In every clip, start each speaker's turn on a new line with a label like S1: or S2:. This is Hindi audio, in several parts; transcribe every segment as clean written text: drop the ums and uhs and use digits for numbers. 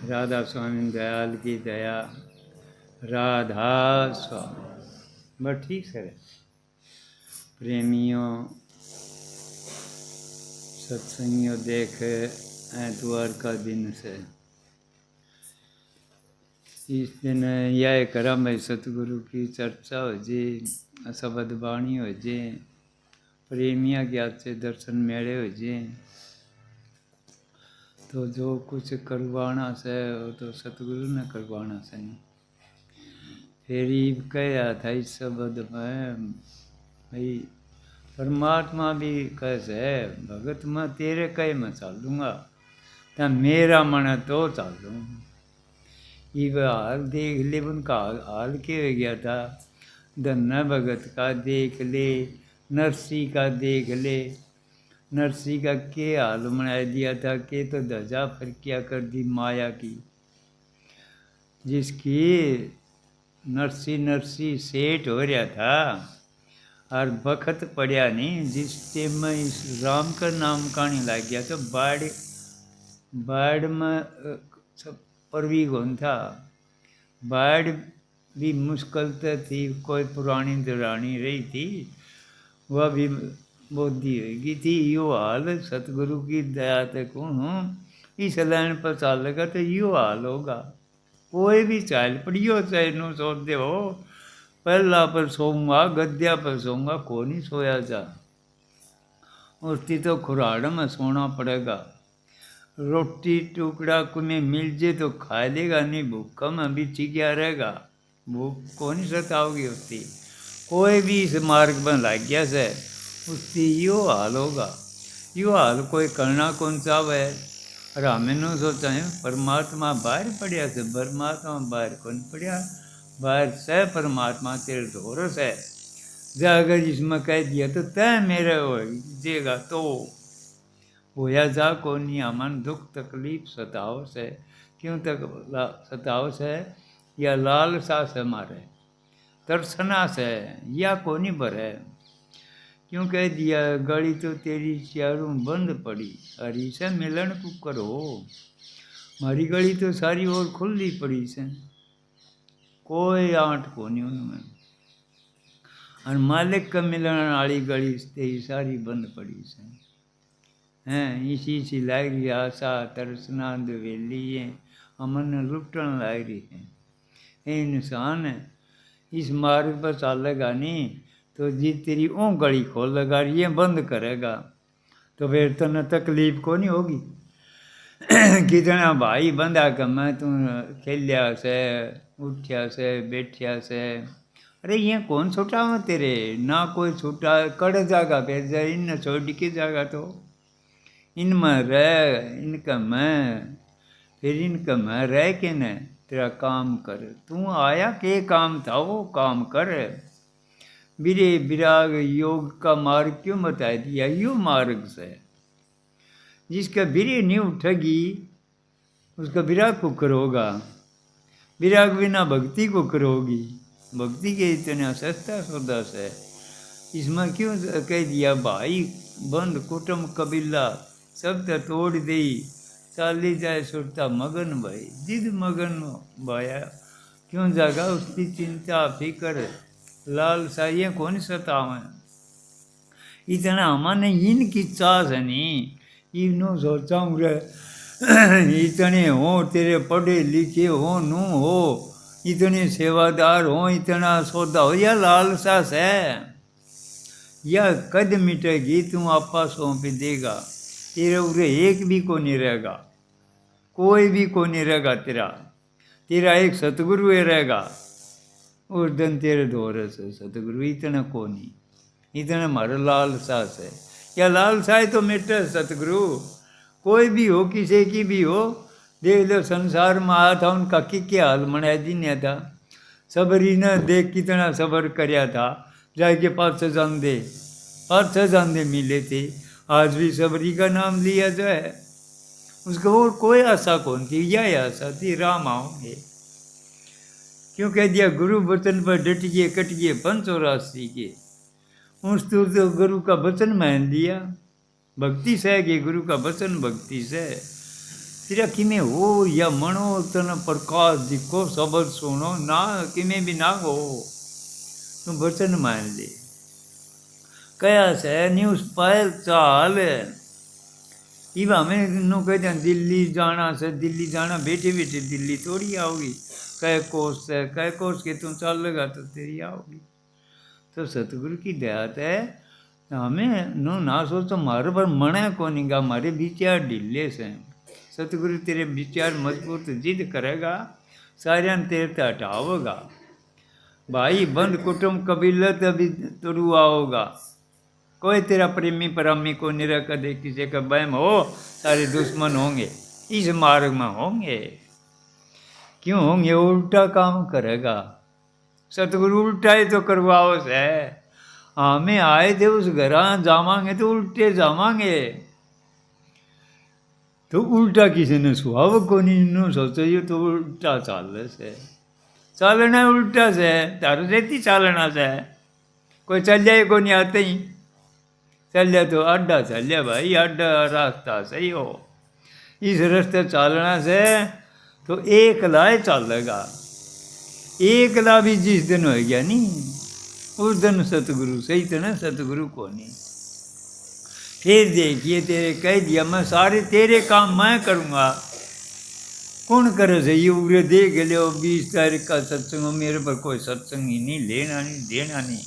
S1: राधा स्वामी दयाल की दया। राधा स्वामी बस ठीक से प्रेमियों सत्संगियों देख एतवार का दिन से इस दिन यह करा भाई सतगुरु की चर्चा हो जे शब्द बाणी हो जे प्रेमिया के हाथ से दर्शन मेले हो जे तो जो कुछ करवाना से वो तो सतगुरु ने करवाना से नहीं। फिर कहा था इस शब्द में भाई परमात्मा भी कैसे भगत मैं तेरे कहे मैं चालूँगा तो मेरा मन तो चालू। ये हाल देख ले उनका हाल के हो गया था। धन्ना भगत का देख ले, नरसी का देख ले। नरसी का के हाल बना दिया था के तो ध्वजा फरकिया कर दी माया की, जिसकी नरसी सेठ हो रहा था और बखत पड़ा नहीं। जिस टाइम में इस राम का नाम कहानी लग गया तो बाढ़ में परवी कौन था। बाढ़ भी मुश्किल तो थी, कोई पुरानी दुरानी रही थी वह भी बोधी होगी थी। यो हाल सतगुरु की दया तक हूँ इस लाइन पर चलेगा तो यो हाल होगा। कोई भी चाल पड़ियो चाहे नो सोच दे हो पहला पर सोऊंगा गद्या पर सोऊंगा को नहीं सोया जा। उसकी तो खुराड़ में सोना पड़ेगा। रोटी टुकड़ा में मिल जे तो खा लेगा, नहीं भूखा में भी चिकिया रहेगा। भूख को नहीं सताओगी उसकी। कोई भी इस मार्ग में लग गया से उसकी यो हाल होगा। यो हाल कोई करना कौन चाहे। और हमें न सोचा है परमात्मा बाहर पड़िया से, परमात्मा बाहर कौन पड़िया, बाहर से परमात्मा तेरे धोरस है। जा अगर इसमें कह दिया तो तय मेरे हो जेगा तो होया जा को नहीं। अमन दुख तकलीफ सताव से क्यों तक सताव से या लालसा से मारे तरसना से या को नहीं भरे। क्यों कह दिया गली तो तेरी चारों बंद पड़ी हरी से मिलन को करो। मारी गली तो सारी ओर खुली पड़ी से, कोई आंट को नहीं उनमें। और मालिक का मिलन वाली गली तेरी सारी बंद पड़ी से हैं। इसी लाग रही आशा तरसना वेली है अमन लुटन लाग रही है। ये इंसान इस मार्ग पर चलेगा नहीं तो जी तेरी ओ गली खोल लगा रही है बंद करेगा तो फिर तो न तकलीफ को नहीं होगी। कितना भाई बंदा का मैं तू खेलिया से उठिया से बैठिया से अरे ये कौन छूटा हो तेरे ना कोई छूटा कड़ जागा फिर जाए इन छोड़ के जागा तो इनमें रह इनका मैं फिर इनका मैं रह के न तेरा काम कर। तू आया के काम था वो काम कर। विरे विराग योग का मार्ग क्यों बता दिया। यो मार्ग से जिसका विरे नहीं उठेगी उसका विराग को करोगा। विराग बिना भक्ति को करोगी। भक्ति के इतना सस्ता सौदा से इसमें क्यों कह दिया भाई बंद कुटुंब कबीला सब तो तोड़ दी चाली जाए सुरता मगन भाई जिद मगन भाया क्यों जागा उसकी चिंता फिकर लालसा ये कौन सतावे। इतना हमारे इनकी चाह है नहीं इनो सोचा रे इतने हो तेरे पढ़े लिखे हो नू हो इतने सेवादार हो इतना सौदा हो या लालसा से या कद मिटेगी तू आपा सौंप देगा। तेरे उरे एक भी को नहीं रहेगा, कोई भी को नहीं रहेगा। तेरा एक सतगुरु ही रहेगा। उस दिन तेरे दौरे से सतगुरु इतना को नहीं इतना मारे लालसा से या लालसा है तो मिटे सतगुरु। कोई भी हो किसी की भी हो देख लो संसार में आया था उनका क्या हाल मनाया दिन था। सबरी ने देख कितना सबर करया था जाके 500 जान दे मिले थे। आज भी सबरी का नाम लिया जाए उसको और कोई आशा कौन थी। यही आशा थी राम आओगे। क्यों कह दिया गुरु वचन पर डट गए कट गए 584 के। उस तो गुरु का वचन मान लिया। भक्ति से कि गुरु का वचन भक्ति से तेरा किमें हो या मनो तन प्रकाश दिखो शब्द सुनो ना किमें भी ना हो तू वचन मान ले कया से न्यूज पायल चाल इवा में नो कहते हैं दिल्ली जाना से दिल्ली जाना बैठे बैठे दिल्ली थोड़ी आओगी कै कोस से कै कोस के तुम चल लगा तो तेरी आओगी तो सतगुरु की दयात है हमें नो ना सोचो मारे पर मने को नहीं गा हमारे विचार ढीले से सतगुरु तेरे विचार मजबूत जिद करेगा सारे तेरे ते हटाओगा भाई बंद कुटुंब कबीला तभी तुरु आओगा कोई तेरा प्रेमी परामी को निरा कदे किसी का बहम हो सारे दुश्मन होंगे इस मार्ग में होंगे क्यों होंगे उल्टा काम करेगा सतगुरु उल्टा ही तो करवाओ से हमें आए थे उस घर जावांगे तो उल्टे जावांगे तो उल्टा किसी ने सुहाव को नहीं सोचो ये तो उल्टा चाल से चालना उल्टा से तारो देती चालना से कोई चल जाए को नहीं आते ही चल जाए तो अड्डा चल जाए भाई अड्डा रास्ता सही हो इस रास्ते चालना से तो एक लाए चलेगा एक ला भी जिस दिन हो गया नहीं उस दिन सतगुरु सही तो ना सतगुरु को नहीं फिर देखिए तेरे कह दिया मैं सारे तेरे काम मैं करूँगा कौन करे से ये उरे देख लो 20 तारीख का सत्संग मेरे पर कोई सत्संग ही नहीं लेना नहीं देना नहीं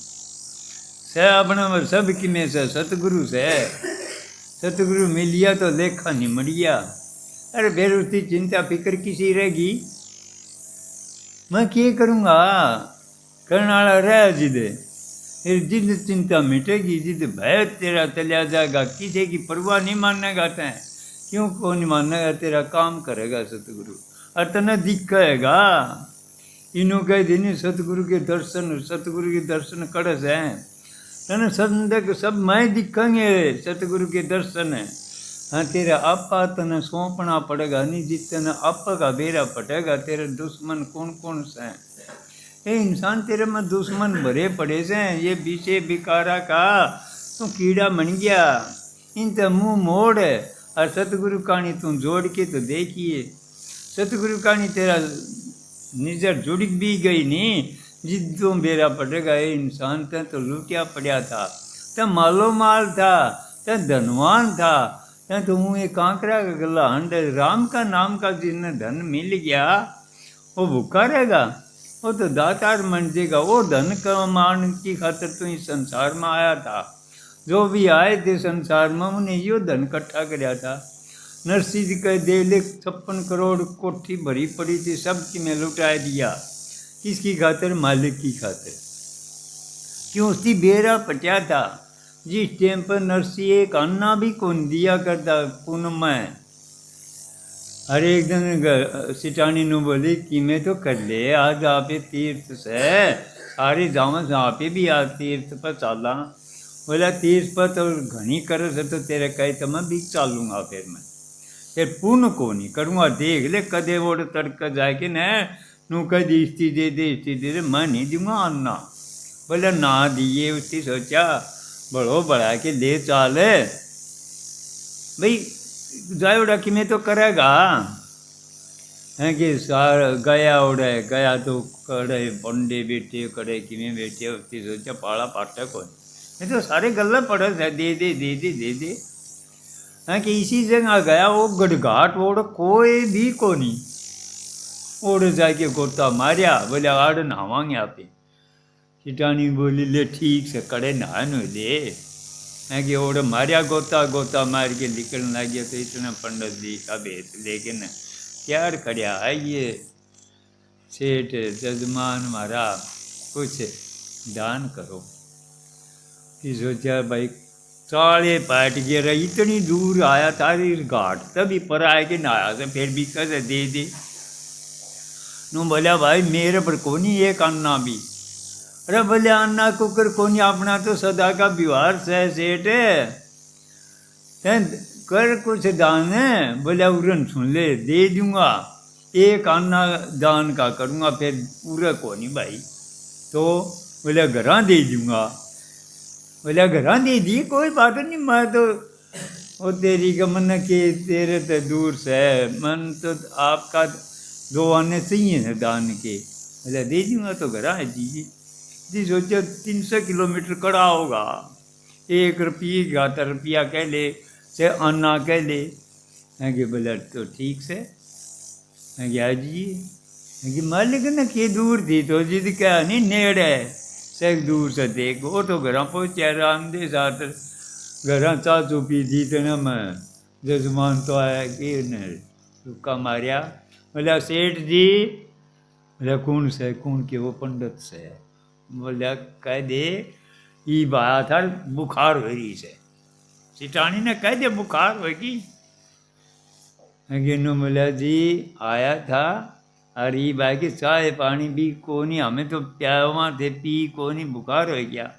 S1: से अपना सब कि में से सतगुरु से सतगुरु मिलिया तो लेखा नहीं मरिया अरे फिर उसकी चिंता फिक्र किसी रहेगी मैं क्या करूँगा करने वाला रह जिद फिर जिद चिंता मिटेगी जिद भय तेरा चलिया जाएगा किसी की परवाह नहीं मानेगा तैं क्यों को नहीं मानेगा तेरा काम करेगा सतगुरु और तना दिखेगा इन्हों कह दिन सतगुरु के दर्शन करस हैं तने संदेह सब मैं दिखेंगे सतगुरु के दर्शन है हाँ तेरा आपा तने सौंपना पड़ेगा नहीं जितना आपा का बेरा पड़ेगा तेरे दुश्मन कौन कौन से हैं ये इंसान तेरे में दुश्मन भरे पड़े से ये बीचे बिकारा का तू कीड़ा बन गया इन तो मुँह मोड़ और सतगुरु कहानी तू जोड़ के तो देखिए सतगुरु कहानी तेरा निजर जुड़ भी गई नहीं जिद्दों बेरा पड़ेगा ये इंसान था तो लुटिया पड़ा था तो मालो माल था तो धनवान था तो हूँ ये कांकरा का गला हंड राम का नाम का जिन्हें धन मिल गया वो भूखा रहेगा वो तो दातार मन जाएगा वो धन कमान की खातिर तो इस संसार में आया था जो भी आए थे संसार में उन्हें यो धन इकट्ठा कराया था नरसिंह जी का दे ले 56 करोड़ कोठी भरी पड़ी थी सबकी में लुटा दिया किसकी खातिर मालिक की खातिर क्यों उसकी बेरा पटिया था जिस टाइम पर नरसिंह एक अन्ना भी कौन दिया करता पूनम में हर एक दिन सिटानी नु बोली कि मैं तो कर ले आज आप तीर्थ से सारे जावन से आप भी आज तीर्थ पर चला बोला तीर्थ पर तो घनी कर से तो तेरे कहे तो मैं भी चालूँगा फिर पूर्ण को नहीं करूँगा देख ले कदे वो तड़क जाए कि न नू कदी इस्ती दे दे मैं नहीं दूंगा अन्ना बोला ना दिए उसकी सोचा बड़ो बढ़ा के ले चाल भाई जाए उड़ा कि मैं तो करेगा है कि सार गया उड़े गया तो कड़े बंडे बैठे कड़े कि में बैठे उसकी सोचा पाला पाटा कौन ये तो सारे गल्ला पड़े दे है कि इसी जगह गया वो गड़घाट ओढ़ कोई भी को नहीं ओढ़ जाके गोता मारिया बोले आड़ नहावांगे आप चिटानी बोली ले ठीक से कड़े नहान ले है कि ओढ़ मारिया गोता मार के निकलने लग गया तो इतना पंडित जी का भेद लेकिन यार खड़िया है ये सेठ जजमान मारा कुछ दान करो कि सोचा भाई साले पाट गया इतनी दूर आया तारी घाट तभी पर आए कि नहाया से फिर भी कैसे दे नू बोला भाई मेरे पर कोनी एक अन्ना भी अरे बोले अन्ना कुकर कोनी अपना तो सदा का व्यवहार से सेठ कर कुछ दान है बोले उरन सुन ले दे दूंगा एक अन्ना दान का करूँगा फिर पूरा कोनी भाई तो बोले घरा दे दूंगा बोले घरा दे दी कोई बात नहीं मैं तो वो तेरी का मन के तेरे तो दूर से है, मन तो आपका 2 आने चाहिए है दान के। बोला दे दूंगा तो घर है जी। जी सोचो 300 किलोमीटर कड़ा होगा, 1 रुपये का तो रुपया कह ले से अन्ना कह ले। है कि बोला तो ठीक से है कि आज जी है कि मालिक ने के दूर थी तो जिद क्या नहीं नेड़े से दूर से देख। वो तो घर पहुँचे आराम दे साथ घर चाह चू पी दी तो ना मैं जजमान तो आया कि ने रुका मारिया। बोला सेठ जी, बोला कौन से कौन के? वो पंडित से। बोला कह दे ये बाया था बुखार हो रही से, सिटानी ने कह दे बुखार होगी। गिन्नू बोला जी आया था और ये भाई की चाय पानी भी को नहीं, हमें तो प्यावा थे पी को नहीं, बुखार हो गया।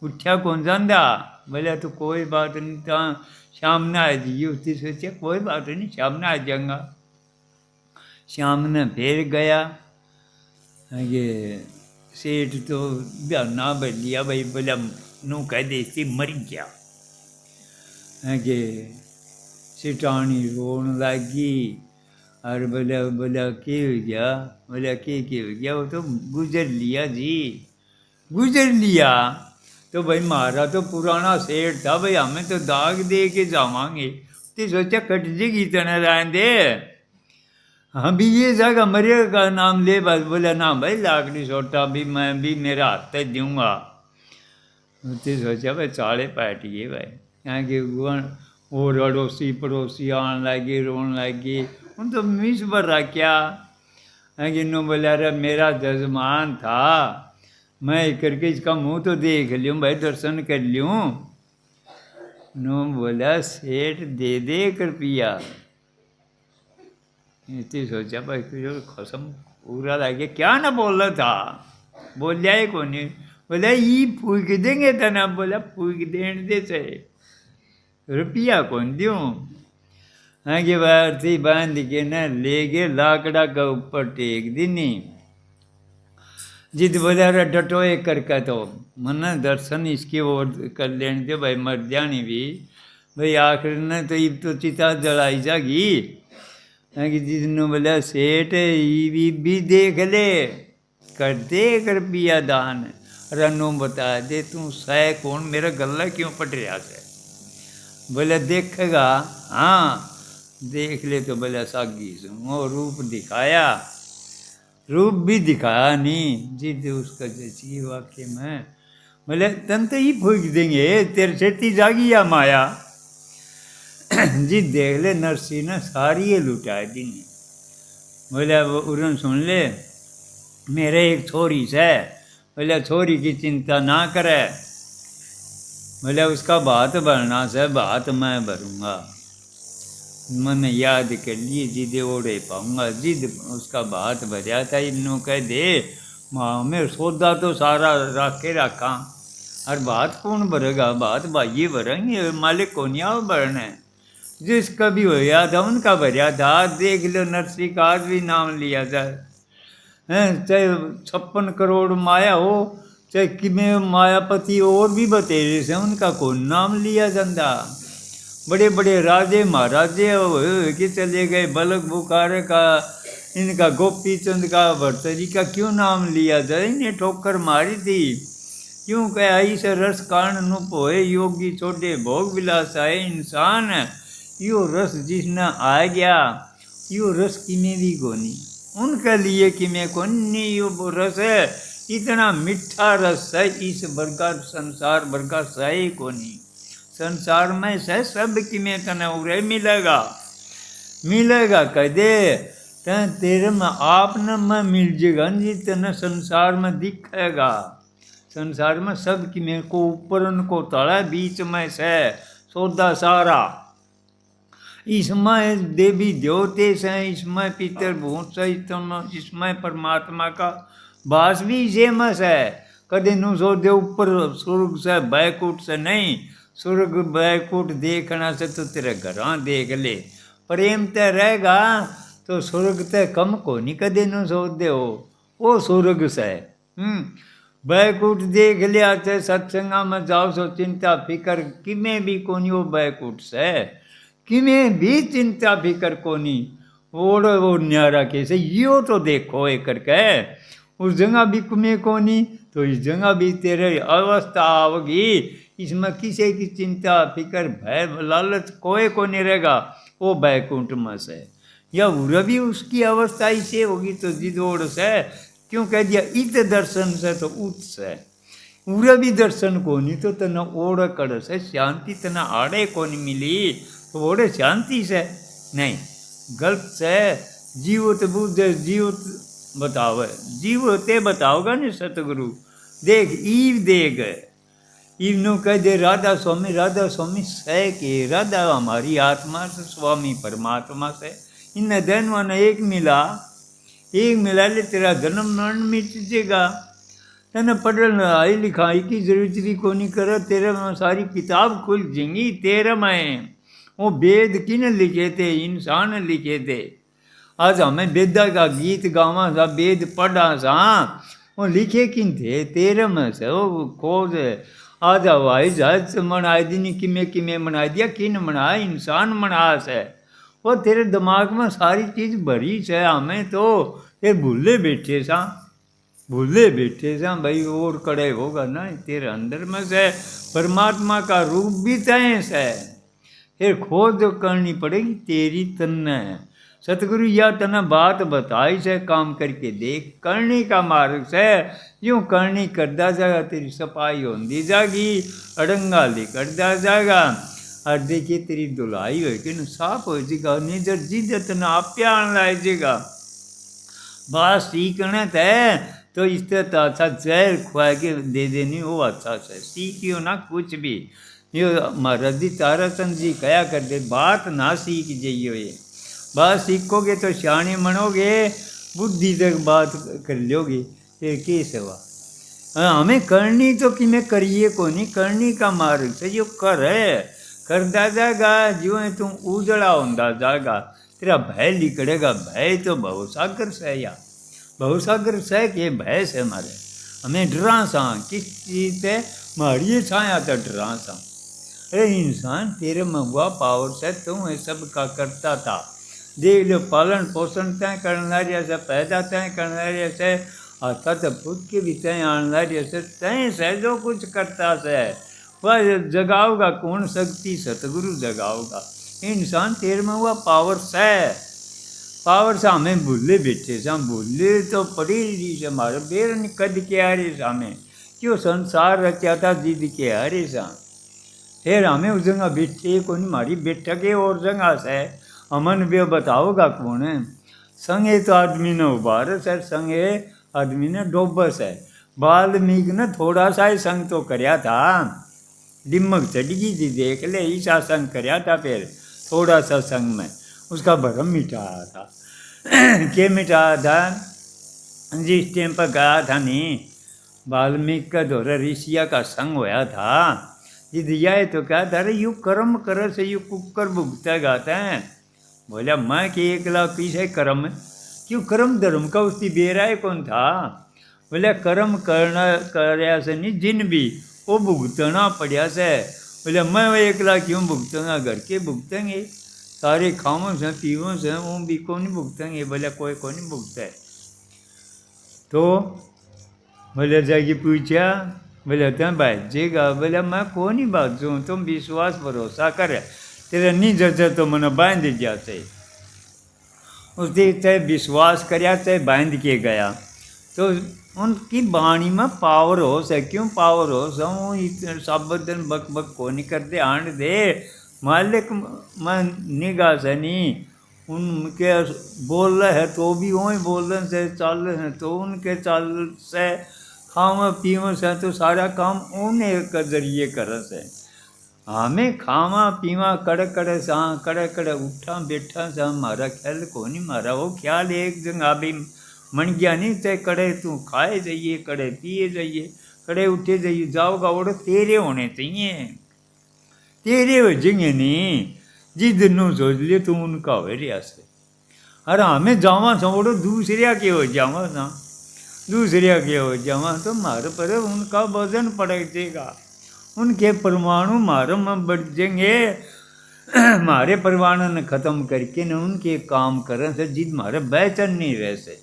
S1: उठा कौन जाता? बोला तो कोई बात नहीं था शाम ने आ जाइए। उसने सोचा कोई बात नहीं शाम ने आ जाऊंगा। शाम ने फिर गया। ये सेठ तो बहाना बन लिया भाई, बोला नू कह दे सी मर गया है कि सिटानी रोन लगी। और बोला बोला के हो गया? बोला के हो गया? वो तो गुजर लिया जी, गुजर लिया। तो भाई हमारा तो पुराना सेठ था भाई, हमें तो दाग दे के जावांगे। तो सोचा कट जेगी तना रहने दे, हाँ भी ये जगह मरे का नाम ले बस। बोला ना भाई लाकड़ी छोटा भी मैं भी मेरा हाथ तक दूंगा। तो सोचा भाई चाले पाटिए भाई यहाँ के और अड़ोसी पड़ोसी आने लगे रोन लगे। उन तो मिस भर रहा क्या है कि नो बोला रे मेरा जजमान था, मैं करके इसका मुंह तो देख लूँ भाई, दर्शन कर लूँ। नो बोला सेठ दे दे रुपया। इतनी सोचा भाई खसम पूरा लगे क्या ना बोल रहा था, बोल जाए को नहीं। बोला ये फूक देंगे तना। बोला फूक देने दे से रुपया कौन दूँ। आगे बार थी बांध के ना ले गए लाकड़ा का ऊपर टेक दीनी। जिद बोला रे डटोए करके तो मन दर्शन इसके ओर कर लेने दे भाई, मर जानी भी भाई आखिर ने तो ये तो चिता जलाई जागी। कि जिसने बोला सेठ ये भी देख ले कर दे रुपया दान। रनू बता दे तू सह कौन, मेरा गला क्यों पट रहा से? बोला देखेगा? हाँ देख ले। तो बोला सागी वो रूप दिखाया, रूप भी दिखाया नहीं जिद उसका जैसी वाक्य में। बोले तन तो ही फूक देंगे तेरे छेती जागी या माया। जी देख ले नरसी ने सारी ये लुटा दी। बोला वो उरन सुन ले मेरे एक छोरी से। बोला छोरी की चिंता ना करे। बोला उसका बात भरना से बात मैं भरूंगा। मन याद कर लिए जिद ओढ़े पाऊंगा। जिद उसका बात भरया था इन्हों कह दे माँ में सौदा तो सारा रख के रखा और बात कौन भरेगा? बात भाइये भरेंगे, मालिक को नहीं आओ भरने। जिसका भी होया था उनका भरया था। देख लो नरसी का आज भी नाम लिया था, चाहे 56 करोड़ माया हो, चाहे किमें मायापति और भी बतेरे से उनका कौन नाम लिया जाता। बड़े बड़े राजे महाराजे के चले गए, बलक बुखार का इनका गोपी चंद का भरतरी का क्यों नाम लिया जाए? इन्हें ठोकर मारी थी क्यों कह आई से रस कारण नु पोए योगी छोटे भोग विलास आए इंसान। यो रस जिसने आ गया यो रस किमें भी कोनी, उनके लिए किमें कोनी। यो रस है इतना मीठा रस है इस वर्गा संसार वर्गा सही कोनी। संसार में से सब किमें तने उरे मिलेगा, मिलेगा कह दे तेरे में आप न में मिल जाएगा जी तेने संसार में दिखेगा। संसार में सब की मेरे को ऊपर उनको तड़ा बीच में से सौदा सारा। इसमें देवी देवते से, इसमें पितर भूत से, इसमें परमात्मा का वास भी इसे में है। कदे नु सो दे ऊपर स्वर्ग से बैकुंठ से नहीं, स्वर्ग बैकुंठ देखना से तो तेरे घर देख ले। प्रेम ते रहेगा तो स्वर्ग ते कम को नहीं कदे नु सो दे हो वो स्वर्ग से। बैकुंठ देख लिया थे सत्संगा में जाओ सो चिंता फिकर किमें भी कोनी वो बैकुंठ से किमें भी चिंता फिकर कोनी वो न्यारा कैसे यो तो देखो एक करके उस जगह भी कुमें कोनी तो इस जगह भी तेरे अवस्था आवगी इसमें किसी की चिंता फिकर भय लालच कोई को नहीं रहेगा वो बैकुंठ में से या उर भी उसकी अवस्था ऐसे होगी तो जिदोड़ से क्यों कह दिया इत दर्शन से तो उत से उर भी दर्शन को नहीं तो तना ओढ़ कड़ से शांति तना आड़े को नहीं मिली तो ओढ़े शांति से नहीं गलत से जीवत बुद्ध जीवत बताओ जीवते बताओगा नहीं सतगुरु देख ईव देख ईव नु कह दे राधा स्वामी से के राधा हमारी आत्मा से स्वामी परमात्मा से इन दिन वन एक मिला ले तेरा जन्म मरण मिट जाएगा तेने पढ़ आई लिखाई की जरूरत भी को नहीं कर तेरे में सारी किताब खुल जाएंगी तेरे में वो वेद किन लिखे थे इंसान लिखे थे आज हमें वेदा का गीत गावा सा वेद पढ़ा सा वो लिखे किन थे तेरे में से वो खोज आज हवाई जहाज मनाई दी किमें मनाई दिया किन मना इंसान मना से वो तेरे दिमाग में सारी चीज़ भरी से हमें तो ये भूले बैठे सा भाई और कड़े होगा ना तेरे अंदर में से परमात्मा का रूप भी तय से फिर खोज करनी पड़ेगी तेरी तन्ने सतगुरु या तना बात बताई से काम करके देख करने का मार्ग से यूँ करनी करदा जाएगा तेरी सफाई होती जाएगी अड़ंगा लिकड़दा जाएगा और देखिए तेरी धुलाई होगी न साफ हो जाएगा निजर जिद तना आप्या लाए जाएगा बस सीखना है तो इस तरह अच्छा जहर खुआ के दे देनी वो अच्छा से सीखियो ना कुछ भी ये महाराज जी ताराचंद जी कया कर दे बात ना सीख जाइयो ये बात सीखोगे तो सियाने मनोगे बुद्धि तक बात कर लोगे फिर के सेवा हमें करनी तो कि मैं करिए को नहीं करनी का मार्ग से जो करदा जाएगा जो है तुम उजड़ा होंदा जाएगा तेरा भय निकलेगा भय तो बहुसागर से या बहुसागर से के भय से हमारे हमें डरा सा किस चीज़ से मारिए छाया तो डरा सा अरे इंसान तेरे में हुआ पावर से तुम ये सब का करता था देख लो पालन पोषण तय करना रहा से पैदा तय करना रहा से आता तो खुद के भी तय आना रहा से तय से जो कुछ करता से वह जगाओगा कौन शक्ति सतगुरु जगाओगा इंसान तेरे में हुआ पावर से हमें भूले बैठे से भूले तो पड़ी रही से हमारे बेर कद के आ रहे हमें क्यों संसार रचा था जिद के आ रहे सा फिर हमें उस जगह बैठे को नहीं मारी बैठक है और जगह से अमन भी बताओगा कौन है संगे तो आदमी ने उबारस है संगे आदमी ने डोबस है वाल्मीकि ने थोड़ा सा ही संग तो कराया था दिमक चढ़ गई थी देख ले ईसा संग कराया था फिर थोड़ा सा संग में उसका भरम मिटाया था क्या मिटाया था जिस टाइम पर गया था नहीं वाल्मीकि का दौरा ऋषिया का संग होया था जिद है तो क्या था अरे यू कर्म कर से यू कुकर भुगता गाता है बोला मैं कि 1 लाख पीछे कर्म क्यों कर्म धर्म का उसकी बेराय कौन था बोले कर्म करना करया से नहीं जिन भी वो भुगतना पड़ा से बोले मैं 1 लाख क्यों भुगतूँगा घर के भुगतेंगे सारे खाओं से पीवों से वो भी कौन नहीं भुगतेंगे बोले कोई नहीं भुगता है तो बोले जाके पूछा बोले तुम बाजेगा बोले मैं कौन नहीं बाजूँ तुम विश्वास भरोसा कर तेरा नहीं जचे तो मैंने बांध जाते उसने चाहे विश्वास कराया चाहे बांध के गया तो उनकी वाणी में पावर हो से क्यों पावर हो सो इतने सब दिन बक बक को नहीं करते आंड दे मालिक में निगाह से नहीं उनके बोल रहे हैं तो भी वही बोल रहे से चल रहे हैं तो उनके चल से खावा पीवा से तो सारा काम उन्हें के जरिए कर से हमें खावा पीवा कड़ कड़ सा कड़ कड़ उठा बैठा सा हमारा ख्याल को नहीं मारा वो ख्याल एक जगह भी मन गया नहीं ते कड़े तू खाए जाइए कड़े पिए जाइए कड़े उठे जाइए जाओगा वो तेरे होने चाहिए तेरे हो जाएंगे नहीं जिस दिन सोच लिये तू उनका हो रिया से अरे हमें जावा सा वो दूसरे के हो जावा सा दूसरे के हो जावा तो मार पर उनका वजन पड़ जाएगा, उनके परमाणु मारे में बढ़ जाएंगे। हमारे परमाणु ने खत्म करके न उनके काम करें से जिद मारे बेचैन नहीं रह से,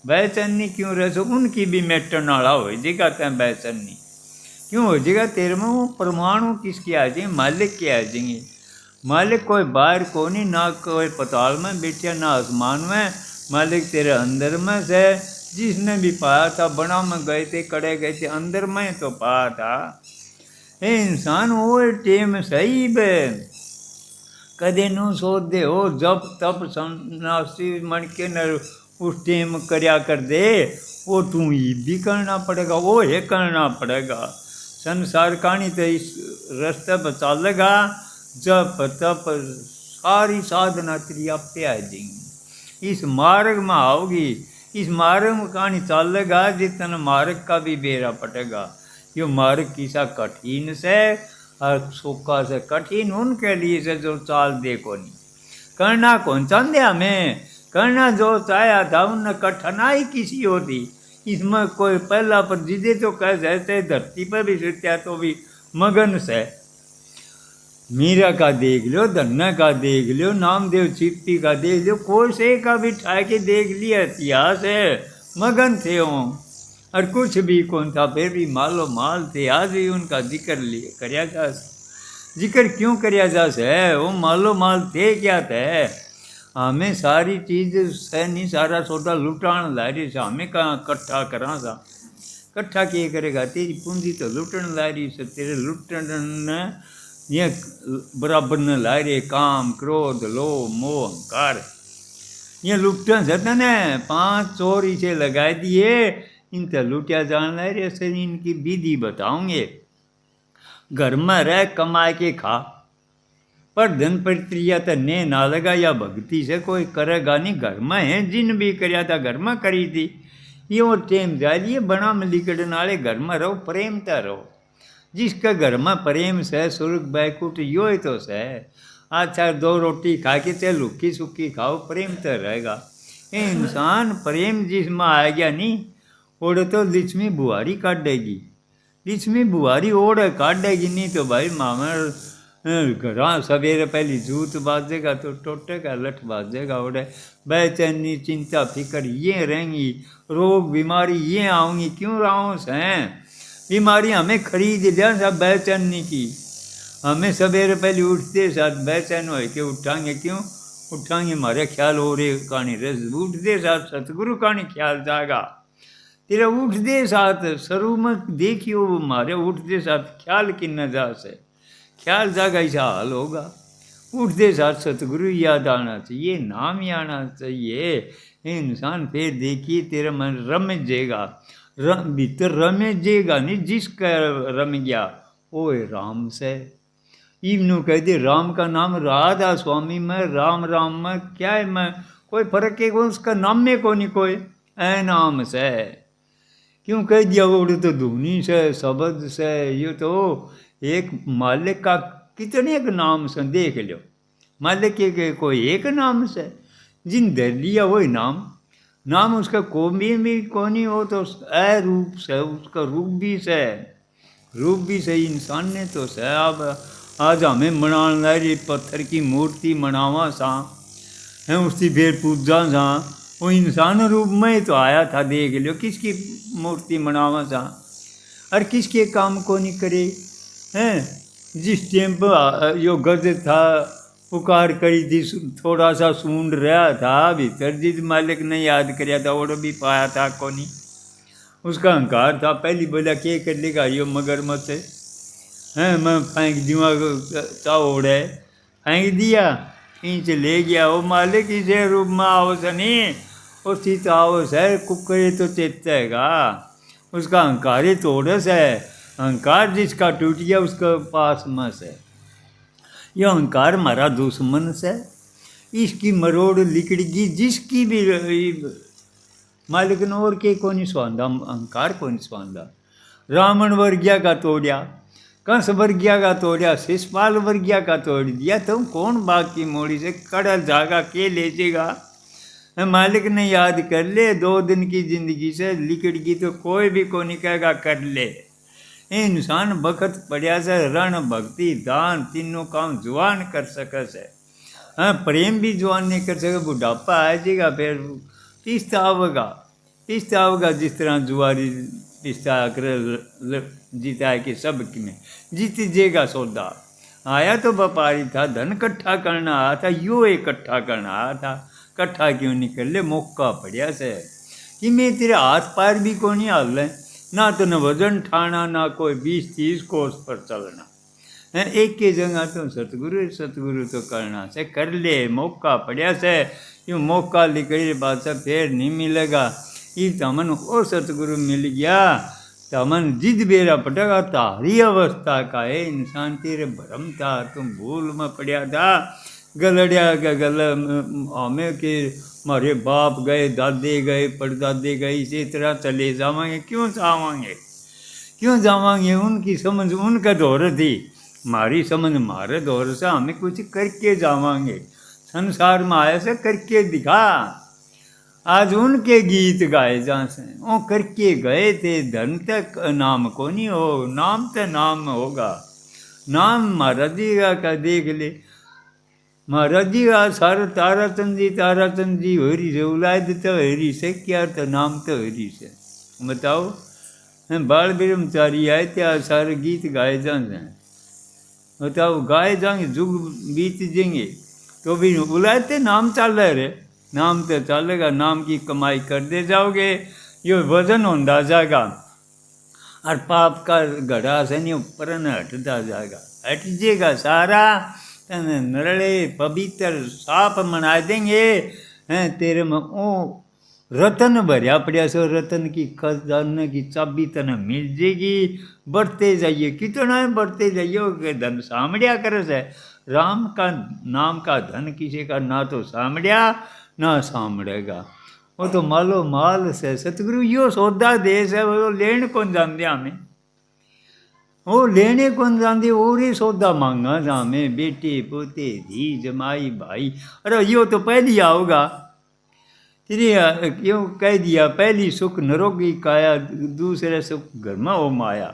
S1: बेचैन नहीं क्यों रह सो, उनकी भी मेटन वाला हो जाएगा। तैं बेचैन नहीं क्यों हो जाएगा, तेरे में वो परमाणु किसके आ जाएंगे, मालिक के आ जाएंगे। मालिक कोई बाहर को नहीं, ना कोई पताल में बैठा ना आसमान में, मालिक तेरे अंदर में से। जिसने भी पाया था बना में गए थे, कड़े गए थे, अंदर में तो पाया था। ए इंसान वो टेम सही बे कदे नू सोच दे हो जब तब सन्यासी मन के न उस टेम करया कर दे, वो तू ही भी करना पड़ेगा, वो ही करना पड़ेगा। संसार कहानी तो इस रास्ते पर चलेगा, जब तब सारी साधना तेरी आपे आ जाएंगी। इस मार्ग में आओगी, इस मार्ग में कहानी चलेगा, जितना मार्ग का भी बेरा पड़ेगा। यो मार्ग किसा कठिन से और सोखा से, कठिन उनके लिए से जो चाल दे को नहीं करना कौन चाहते हमें, करना जो चाहा था उनने कठिनाई किसी होती। इसमें कोई पहला पर जिदे तो कह सकते, धरती पर भी सोचा तो भी मगन से। मीरा का देख लो, धन्ना का देख लो, नामदेव चिट्टी का देख लो, कोई से का भी ठा के देख लिया, इतिहास है मगन थे वो, और कुछ भी कौन था, फिर भी मालो माल थे। आज भी उनका जिक्र लिए करया जा, जिक्र क्यों करया जा से, वो मालो माल थे क्या थे। हमें सारी चीज़ से नहीं, सारा सौदा लुटान ला रही से, हमें कहाँ इकट्ठा करा था, इकट्ठा किए करेगा, तेरी पूंजी तो लुटन ला रही से, तेरे लुटन ये बराबर न ला रहे काम क्रोध लोभ मोह अहंकार, ये लुटन जाता न 5 चोर इसे लगा दिए, इनसे लुटिया जान ला रहे से। इनकी विधि बताऊंगे, घर में रह कमा के खा, पर धन प्रक्रिया तो ने ना लगा, या भक्ति से कोई करेगा नहीं। घर में है जिन भी करया था घर में करी थी, ये वो टेम जा लिए बना में लिकड़न वाले, घर में रहो प्रेमता रहो। जिसका घर में प्रेम से स्वर्ग बैकुंठ यो ही तो से। अच्छा 2 रोटी खा के चाहे लुक्की सुक्की खाओ, प्रेम तो रहेगा। ये इंसान प्रेम जिसमें आ गया नहीं, ओढ़ तो लिच्छमी बुहारी काटेगी, लिच्छमी बुहारी ओढ़ काटेगी नहीं तो भाई मामर घर सवेरे पहली जूत बाजेगा तो टोटेगा, लठ बाजेगा, ओढ़े बेचैनी चिंता फिक्र ये रहेंगी, रोग बीमारी ये आऊँगी। क्यों राहों से बीमारी हमें खरीद लिया सब बेचैनी की, हमें सवेरे पहले उठते साथ बेचैन हो के उठाएंगे। क्यों उठाएंगे, हमारे ख्याल हो रहे कहानी रस, उठते साथ सतगुरु कहानी ख्याल जाएगा तेरा। उठते साथ शुरू में देखियो हमारे उठते साथ ख्याल की नजर से, ख्याल जागा ऐसा हाल होगा। उठते साथ सतगुरु याद आना चाहिए, नाम ही आना चाहिए। इंसान फिर देखिए तेरा मन रम जाएगा, भीतर रमे जेगा नहीं, जिसका रम गया वो राम से। इवनू कह दे राम का नाम राधा स्वामी में, राम राम में क्या है, मैं कोई फर्क है को उसका नाम में को नहीं कोई ऐ नाम से। क्यों कह दिया वो तो धुनी से शब्द से, ये तो एक मालिक का कितने एक नाम से देख लो, मालिक के कोई एक नाम से जिन धर लिया वही नाम, नाम उसका कोई भी को नहीं हो तो ऐ रूप से, उसका रूप भी से, रूप भी से इंसान ने तो से। अब आज हमें मनाने लाई पत्थर की मूर्ति मनावा सा है, उसकी फिर पूजा सा, वो इंसान रूप में ही तो आया था। देख लो किसकी मूर्ति मनावा सा, और किसके काम को नहीं करे हैं। जिस टाइम पर यो गज था पुकार करी थी, थोड़ा सा सूंड रहा था भीतर, जिस मालिक ने याद कराया था और भी पाया था को नहीं, उसका अहंकार था। पहली बोला क्या कर लेगा यो मगरमच्छ हैं, मैं फेंक दूँगा ओढ़े, फेंक दिया इंच ले गया। वो मालिक इसे रूप में आवस नहीं, उसी तो आवस है कुकरे तो चेतेगा, उसका अहंकार ही तोड़स है। अहंकार जिसका टूट गया उसका पास मस है, यह अहंकार हमारा दुश्मन से, इसकी मरोड़ लिकड़गी जिसकी भी मालिक ने और के को नहीं स्वांदा, अहंकार को नहीं स्वांदा। रावण वर्गिया का तोड़िया, कंस वर्गिया का तोड़िया, शिषपाल वर्गिया का तोड़ दिया, तुम कौन बाग की मोड़ी से कड़ल जागा के ले जाएगा। मालिक ने याद कर ले, 2 दिन की जिंदगी से लिकड़गी तो कोई भी को नहीं कहेगा कर ले। इंसान बखत पड़िया से रण भक्ति दान तीनों काम जुआन कर सके से। हाँ, प्रेम भी जुआन नहीं कर सके, बुढ़ापा आ जाएगा फिर पिस्ता होगा जिस तरह जुआरी पिस्ता कर जीता है कि सब में जीत जेगा सौदा। आया तो व्यापारी था, धन इकट्ठा करना आया था, यो इकट्ठा करना आया था, इकट्ठा क्यों नहीं कर ले, मौका पड़िया से कि मैं तेरे हाथ पैर भी को नहीं हाल है, ना तो न वजन ठाना ना कोई 20-30 कोस पर चलना है। एक के जगह तो सतगुरु तो करना से कर ले, मौका पड़िया से यूँ मौका निकल बात से फिर नहीं मिलेगा। ये तमन ओ सतगुरु मिल गया तमन जिद बेरा पटेगा तारी अवस्था का है। इंसान तेरे भरम था, तुम भूल में पड़िया था, गलड़िया के गल हमें के हमारे बाप गए, दादे गए, परदादे गए, इसी तरह चले जावांगे, क्यों जावांगे, उनकी समझ उनका दौर थी, हमारी समझ हमारे दौर से हमें कुछ करके जावांगे। संसार में आया से करके दिखा, आज उनके गीत गाए जहाँ से वो करके गए थे। धन तक नाम को नहीं हो, नाम तो नाम होगा, नाम महाराज जी का देख ले, महाराज जी का सारा ताराचंद जी हरी से उलाद तो हरी से क्या तो नाम तो हरी से। बताओ बाल ब्रह्मचारी आए थे, सारे गीत गाए जाए, बताओ गाए जाएंगे, जुग बीत जाएंगे तो भी उलाते नाम चल रहे, नाम तो चलेगा, नाम की कमाई करते जाओगे, ये वजन होता जाएगा और पाप का घड़ा से नहीं ऊपर न हटता जाएगा, हट जाएगा सारा, नरड़े पवित्र साफ मना देंगे हैं तेरे में। ओ रतन भरिया पड़िया सो, रतन की खजाने की चाबी तने मिल जाएगी, बढ़ते जाइए, कितना है बढ़ते जाइए, धन सामड़िया करे से। राम का नाम का धन किसी का ना तो सामड़िया ना सामड़ेगा, वो तो मालो माल से। सतगुरु यो सौदा देश है, वो लेन कौन जानते हमें, वो लेने कौन जानते, और ही सौदा मांगा जामे, बेटे पोते धी जमाई भाई। अरे यो तो पहली आओगा, तेरी क्यों कह दिया, पहली सुख नरोगी काया, दूसरा सुख घर में हो माया,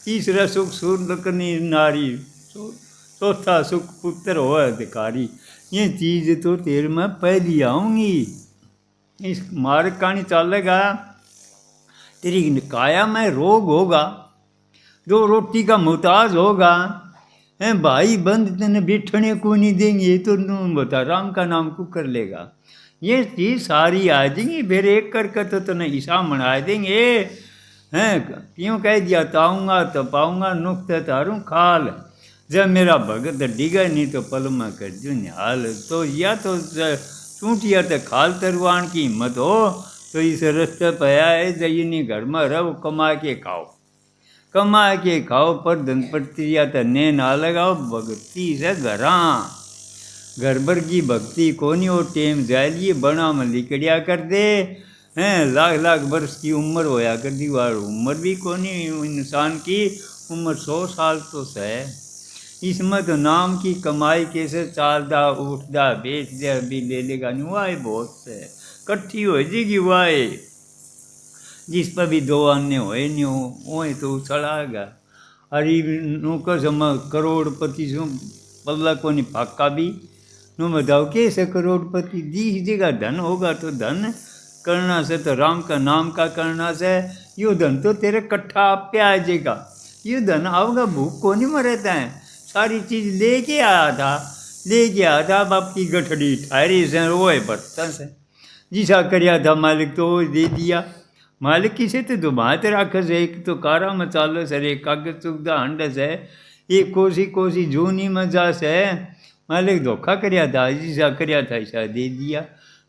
S1: तीसरा सुख सूर्य नारी, चौथा सुख पुत्र हो अधिकारी। ये चीज़ तो तेरे में पहली आऊँगी, इस मार्ग का नहीं चलेगा, तेरी काया में रोग होगा, 2 रोटी का मुहताज होगा, हैं भाई बंद तेने बैठने को नहीं देंगे, तो तुम बता राम का नाम को कर लेगा। ये चीज़ सारी आ जाएंगी, फिर एक करके तो तुम्हें हिसाब मना देंगे हैं। क्यों कह दिया, ताऊँगा तो पाऊँगा, नुक्ते तारूँ खाल, जब मेरा भगत डिगा नहीं तो पल में कर दूँ निहाल। तो या तो चूंटिया तो खाल तरवान की हिम्मत हो तो इस रास्ते पर आए, जयनी घर में रहो, कमा के खाओ, पर धन प्रतिया तो ने ना लगाओ, भक्ति से घर भर की भक्ति को नहीं, वो टेम जालिए बना में लिकड़िया कर दे हैं। लाख वर्ष की उम्र होया कर दी, वार उम्र भी को नहीं, इंसान की उम्र 100 साल तो है। इसमें तो नाम की कमाई कैसे चालदा उठदा बेच दे भी ले लेगा नहीं, वाह बहुत से कट्ठी हो जाएगी, वाह जिस पर भी 2 अन्य होए नहीं हो वही तो उछड़ाएगा। अरे नुका सम करोड़पति सु पल्ला को नहीं फाका भी नु बताओ कैसे करोड़पति दिख जगह धन होगा, तो धन करना से तो राम का नाम का करना से यो धन तो तेरे कट्ठा आप पे आ जाएगा। ये धन आओगा, भूख को नहीं मरता है, सारी चीज़ लेके आया था बाप की गठड़ी ठायरी से, वो है बर्तन से जिसा करिया था मालिक तो दे दिया। मालिक किसे तो दुमात राखस है, एक तो कारा मचालस है, एक कागज चुगदा हंडस है, एक कोसी जूनी मजास है। मालिक धोखा करिया था, जिसा करिया था ऐसा दे दिया।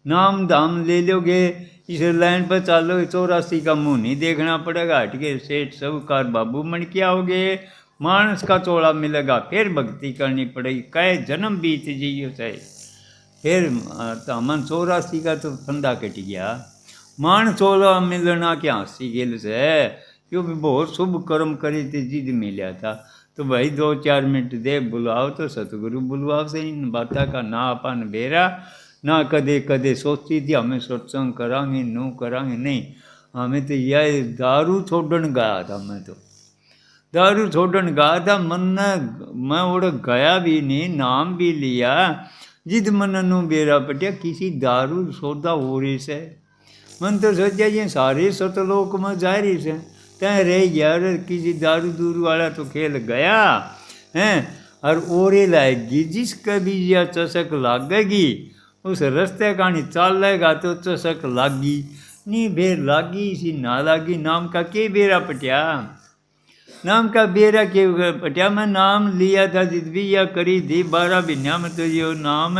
S1: नाम धाम ले लोगे, इस लाइन पर चालो, 84 का मुँह नहीं देखना पड़ेगा, हट के सेठ साहूकार बाबू मन के आओगे, मानस का चोड़ा मिलेगा, फिर भक्ति करनी पड़ेगी, कहे जन्म बीत जियो चाहे फिर तो मन 84 का तो फंदा कट गया, मान 16 मिलना क्या हंसी गेल से, क्योंकि बहुत शुभ कर्म करे थे जिद मिला था। तो भाई 2-4 मिनट दे बुलाओ, तो सतगुरु बुलवाओ से इन बातों का ना अपन बेरा ना कदे कदे सोची थी हमें सत्संग करांगे नो करांगे, नहीं, हमें तो यह दारू छोड़न गया था। मैं तो दारू छोड़न गया था, मन मैं उड़ गया भी नहीं, नाम भी लिया, जिद मन नू बेरा पटिया किसी दारू सौदा हो रही से। मन तो सोचा ये सारे सतलोक में जा रही से, तय रह गया किसी दारू दूरू वाला तो खेल गया हैं, और ओरे लाएगी जिसका भी यह चसक लागेगी उस रस्ते कहानी चलेगा तो चसक लागी, नहीं बेर लागी इसी ना लागी, नाम का के बेरा पटिया, नाम का बेरा के पटिया। मैं नाम लिया था जिद भी यह करी थी 12 महीना में, तो ये नाम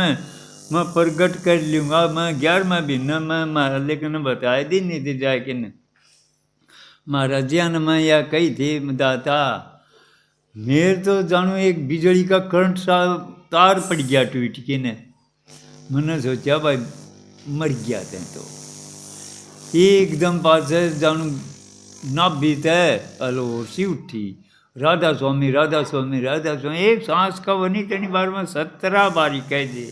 S1: मैं प्रगट कर लूँगा, मैं 11वां महीना में, लेकिन बताया दी नहीं थी जाके न महाराज जी ने मैं यह कही थी दाता, मेरे तो जानू एक बिजली का करंट सा तार पड़ गया टूट के ने, मैंने सोचा भाई मर गया थे, तो एकदम पास जानू ना बीते अलोर सी उठी, राधा स्वामी राधा स्वामी राधा स्वामी, एक सांस का वनी तनी बार में 17 बारी कह दे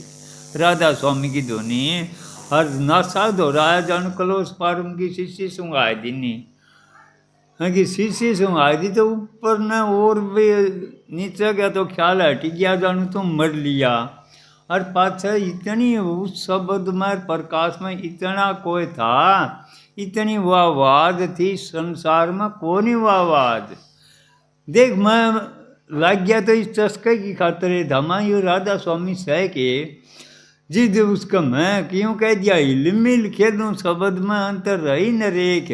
S1: राधा स्वामी की ध्वनि, हर नासा दोहराया जानू कलोस पारम की शिष्य सुंगाई दीनी, कि शिष्य सुंगाई दी तो ऊपर न और भी नीचे गया तो ख्याल हट गया जानू तो मर लिया, और पाछा इतनी उस शब्द में प्रकाश में इतना कोई था, इतनी वह आवाज थी संसार में कौन वह आवाज देख, मैं लग गया तो इस चस्के की खातिर धमा यू राधा स्वामी सह के जिद उसका मैं क्यों कह दिया, हिलमिल खेलूं शब्द में अंतर रही न रेख,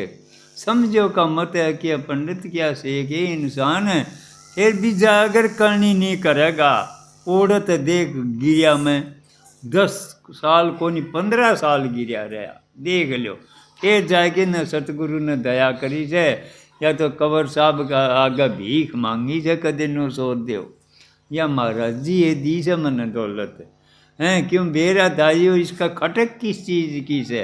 S1: समझो का मत है कि पंडित क्या सेख, ये इंसान है फिर भी जागर करनी नहीं करेगा, ओढ़त देख गिरिया में 10 साल को नहीं 15 साल गिरिया रहा, देख लो फिर जाके न सतगुरु ने दया करी से, या तो कंवर साहब का आगे भीख मांगी से कदे नो सो दो, या महाराज जी ये दी से मन दौलत हैं, क्यों बेरा था यो इसका खटक किस चीज़ की से,